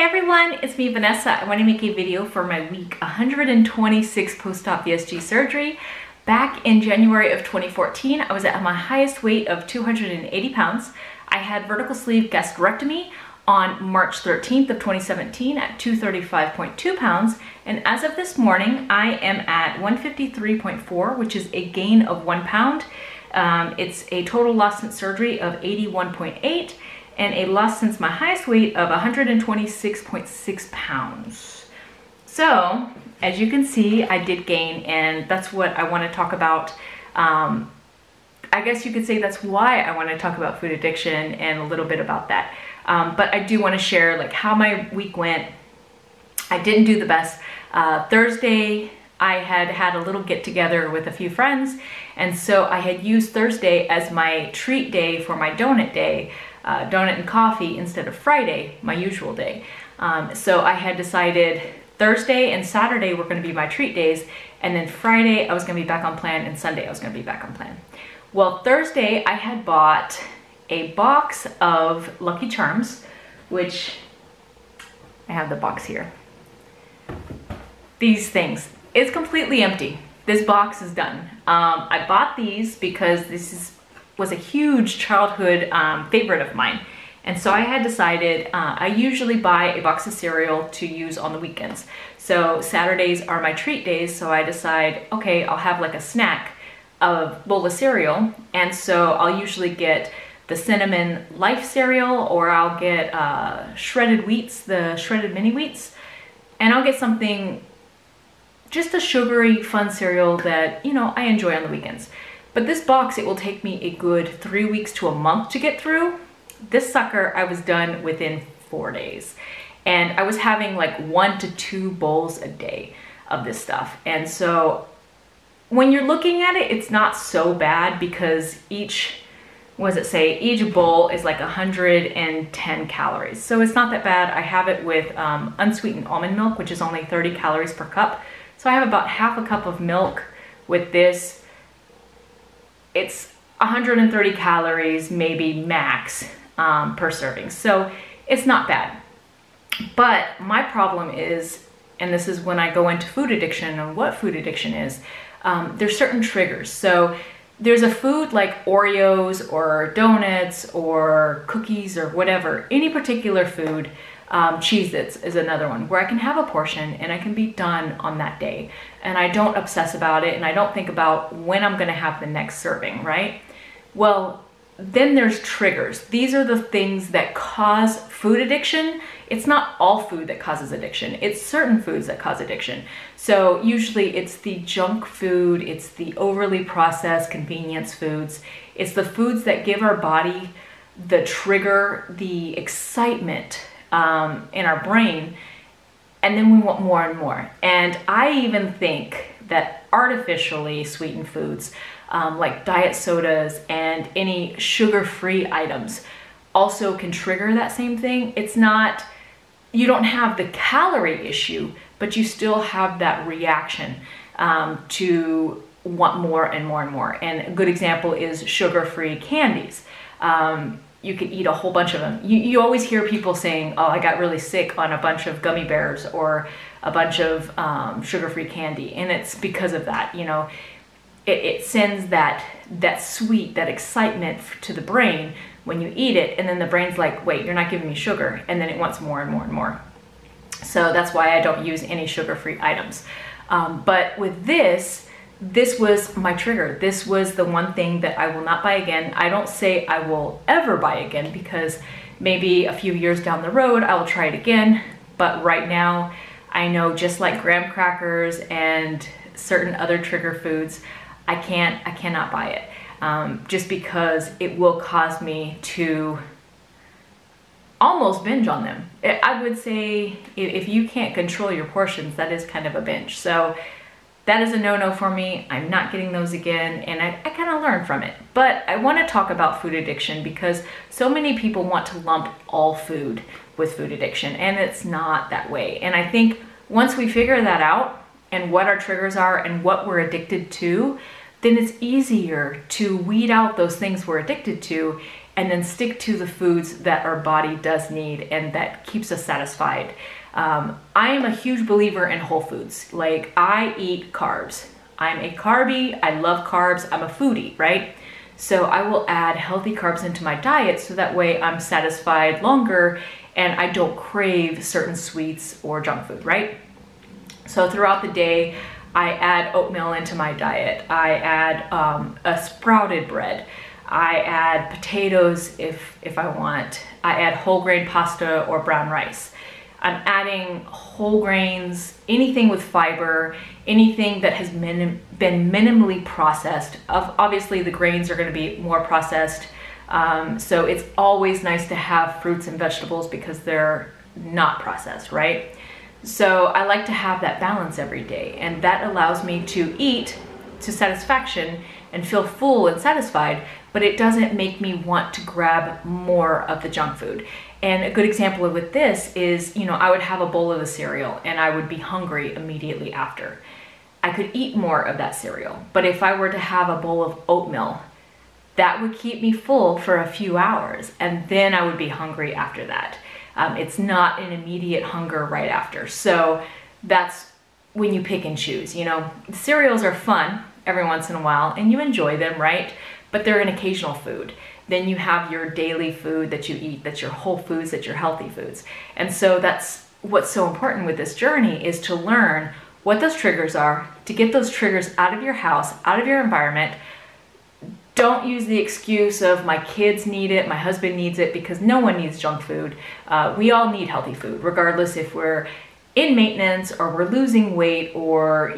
Hey everyone, it's me Vanessa. I want to make a video for my week 126 post-op VSG surgery. Back in January of 2014, I was at my highest weight of 280 pounds. I had vertical sleeve gastrectomy on March 13th of 2017 at 235.2 pounds. And as of this morning, I am at 153.4, which is a gain of 1 pound. It's a total loss since surgery of 81.8. and a loss since my highest weight of 126.6 pounds. So, as you can see, I did gain, and that's what I want to talk about. I guess you could say that's why I want to talk about food addiction and a little bit about that. But I do want to share like how my week went. I didn't do the best. Thursday, I had a little get together with a few friends, and so I had used Thursday as my treat day for my donut day. Donut and coffee instead of Friday, my usual day. So I had decided Thursday and Saturday were going to be my treat days, and then Friday I was going to be back on plan, and Sunday I was going to be back on plan. Well, Thursday I had bought a box of Lucky Charms, which I have the box here. These things, it's completely empty. This box is done. I bought these because this was a huge childhood favorite of mine. And so I had decided, I usually buy a box of cereal to use on the weekends. So Saturdays are my treat days, so I decide, okay, I'll have like a snack of bowl of cereal. And so I'll usually get the Cinnamon Life cereal, or I'll get shredded wheats, the shredded mini wheats. And I'll get something, just a sugary, fun cereal that, you know, I enjoy on the weekends. But this box, it will take me a good 3 weeks to a month to get through. This sucker, I was done within 4 days. And I was having like 1 to 2 bowls a day of this stuff. And so when you're looking at it, it's not so bad because each bowl is like 110 calories. So it's not that bad. I have it with unsweetened almond milk, which is only 30 calories per cup. So I have about half a cup of milk with this. It's 130 calories, maybe max, per serving. So it's not bad. But my problem is, and this is when I go into food addiction and what food addiction is, there's certain triggers. So there's a food like Oreos or donuts or cookies or whatever, any particular food, Cheez-Its is another one, where I can have a portion and I can be done on that day. And I don't obsess about it, and I don't think about when I'm gonna have the next serving, right? Well, then there's triggers. These are the things that cause food addiction. It's not all food that causes addiction. It's certain foods that cause addiction. So usually it's the junk food, it's the overly processed convenience foods. It's the foods that give our body the trigger, the excitement in our brain, and then we want more and more. And I even think that artificially sweetened foods like diet sodas and any sugar-free items also can trigger that same thing. It's not, you don't have the calorie issue, but you still have that reaction to want more and more and more. And a good example is sugar-free candies. You could eat a whole bunch of them. You always hear people saying, oh, I got really sick on a bunch of gummy bears or a bunch of sugar-free candy. And it's because of that, you know. It sends that sweet, that excitement to the brain when you eat it, and then the brain's like, wait, you're not giving me sugar, and then it wants more and more and more. So that's why I don't use any sugar-free items. But with this was my trigger. This was the one thing that I will not buy again. I don't say I will ever buy again, because maybe a few years down the road I will try it again. But right now, I know, just like graham crackers and certain other trigger foods, I cannot buy it, just because it will cause me to almost binge on them. I would say if you can't control your portions, that is kind of a binge. So that is a no-no for me. I'm not getting those again, and I kind of learned from it. But I want to talk about food addiction because so many people want to lump all food with food addiction, and it's not that way. And I think once we figure that out and what our triggers are and what we're addicted to, then it's easier to weed out those things we're addicted to and then stick to the foods that our body does need and that keeps us satisfied. I am a huge believer in whole foods. Like, I eat carbs. I'm a carbie, I love carbs, I'm a foodie, right? So I will add healthy carbs into my diet so that way I'm satisfied longer and I don't crave certain sweets or junk food, right? So throughout the day, I add oatmeal into my diet. I add a sprouted bread. I add potatoes if I want. I add whole grain pasta or brown rice. I'm adding whole grains, anything with fiber, anything that has been minimally processed. Obviously, the grains are going to be more processed. So it's always nice to have fruits and vegetables because they're not processed, right? So I like to have that balance every day, and that allows me to eat to satisfaction and feel full and satisfied, but it doesn't make me want to grab more of the junk food. And a good example with this is, I would have a bowl of the cereal and I would be hungry immediately after. I could eat more of that cereal, but if I were to have a bowl of oatmeal, that would keep me full for a few hours, and then I would be hungry after that. It's not an immediate hunger right after. So that's when you pick and choose. Cereals are fun every once in a while and you enjoy them, right? But they're an occasional food. Then you have your daily food that you eat, that's your whole foods, that's your healthy foods. And so that's what's so important with this journey, is to learn what those triggers are, to get those triggers out of your house, out of your environment. Don't use the excuse of my kids need it, my husband needs it, because no one needs junk food. We all need healthy food, regardless if we're in maintenance or we're losing weight or,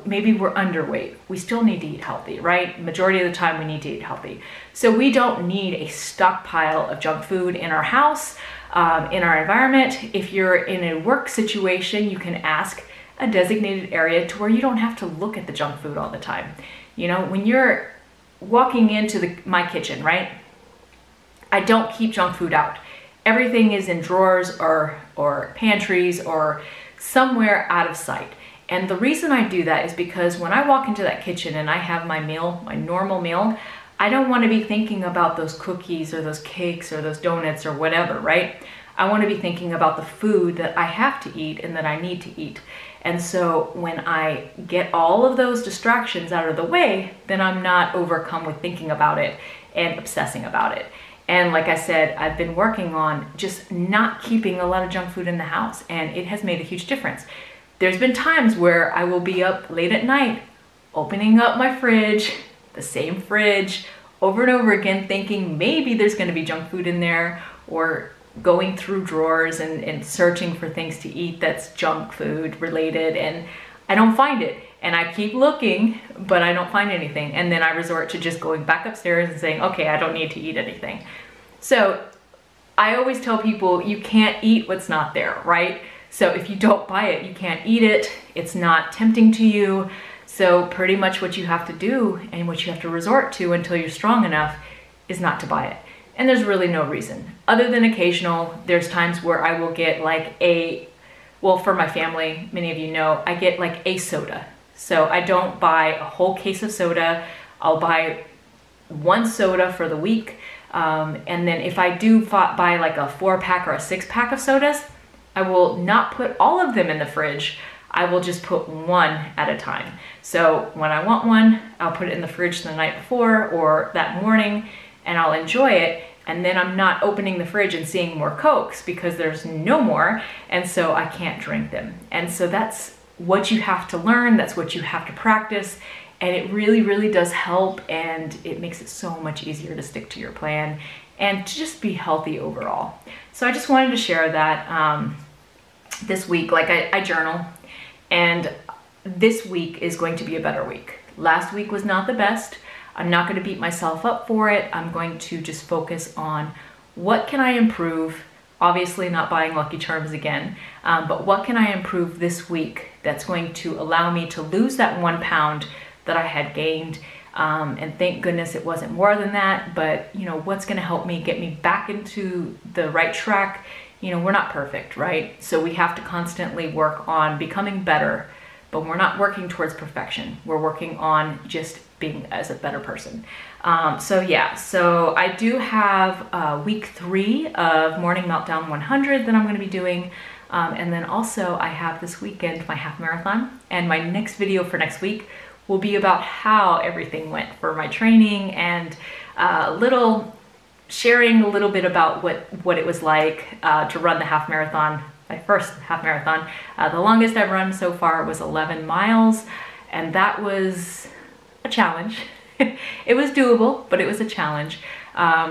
maybe we're underweight. We still need to eat healthy, right? Majority of the time we need to eat healthy. So we don't need a stockpile of junk food in our house, in our environment. If you're in a work situation, you can ask a designated area to where you don't have to look at the junk food all the time. When you're walking into my kitchen, right? I don't keep junk food out. Everything is in drawers or pantries or somewhere out of sight. And the reason I do that is because when I walk into that kitchen and I have my meal, my normal meal, I don't want to be thinking about those cookies or those cakes or those donuts or whatever, right? I want to be thinking about the food that I have to eat and that I need to eat. And so when I get all of those distractions out of the way, then I'm not overcome with thinking about it and obsessing about it. And like I said, I've been working on just not keeping a lot of junk food in the house, and it has made a huge difference. There's been times where I will be up late at night, opening up my fridge, the same fridge, over and over again, thinking maybe there's gonna be junk food in there, or going through drawers and searching for things to eat that's junk food related, and I don't find it. And I keep looking, but I don't find anything. And then I resort to just going back upstairs and saying, okay, I don't need to eat anything. So I always tell people you can't eat what's not there, right? So if you don't buy it, you can't eat it. It's not tempting to you. So pretty much what you have to do and what you have to resort to until you're strong enough is not to buy it. And there's really no reason. Other than occasional, there's times where I will get like well, for my family, many of you know, I get like a soda. So I don't buy a whole case of soda. I'll buy one soda for the week. And then if I do buy like a 4-pack or a 6-pack of sodas, I will not put all of them in the fridge. I will just put one at a time. So when I want one, I'll put it in the fridge the night before or that morning, and I'll enjoy it. And then I'm not opening the fridge and seeing more Cokes because there's no more, and so I can't drink them. And so that's what you have to learn, that's what you have to practice, and it really, really does help, and it makes it so much easier to stick to your plan and to just be healthy overall. So I just wanted to share that this week. Like I journal, and this week is going to be a better week. Last week was not the best. I'm not going to beat myself up for it. I'm going to just focus on what can I improve. Obviously not buying Lucky Charms again, but what can I improve this week that's going to allow me to lose that 1 pound that I had gained. And thank goodness it wasn't more than that, but what's going to help me get me back into the right track. We're not perfect, right? So we have to constantly work on becoming better but we're not working towards perfection. We're working on just being as a better person. So yeah, so I do have week 3 of Morning Meltdown 100 that I'm going to be doing. And then also I have this weekend my half marathon, and my next video for next week will be about how everything went for my training, and sharing a little bit about what it was like to run the half marathon, my first half marathon. The longest I've run so far was 11 miles, and that was a challenge. It was doable, but it was a challenge.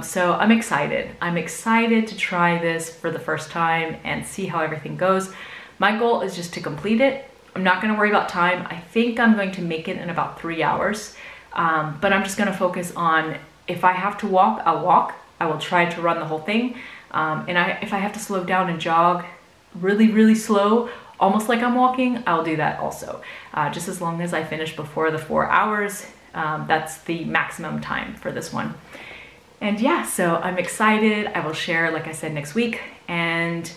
So I'm excited. I'm excited to try this for the first time and see how everything goes. My goal is just to complete it. I'm not going to worry about time. I think I'm going to make it in about 3 hours, but I'm just going to focus on, if I have to walk, I'll walk. I will try to run the whole thing. If I have to slow down and jog really, really slow, almost like I'm walking, I'll do that also. Just as long as I finish before the 4 hours, that's the maximum time for this one. And yeah, so I'm excited. I will share, like I said, next week. And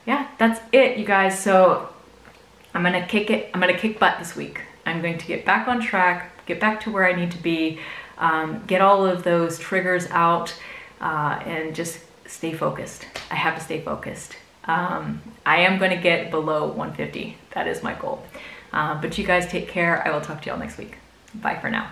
yeah, that's it, you guys. So I'm gonna kick it. I'm gonna kick butt this week. I'm going to get back on track, get back to where I need to be, get all of those triggers out, and just stay focused. I have to stay focused. I am going to get below 150. That is my goal. But you guys take care. I will talk to y'all next week. Bye for now.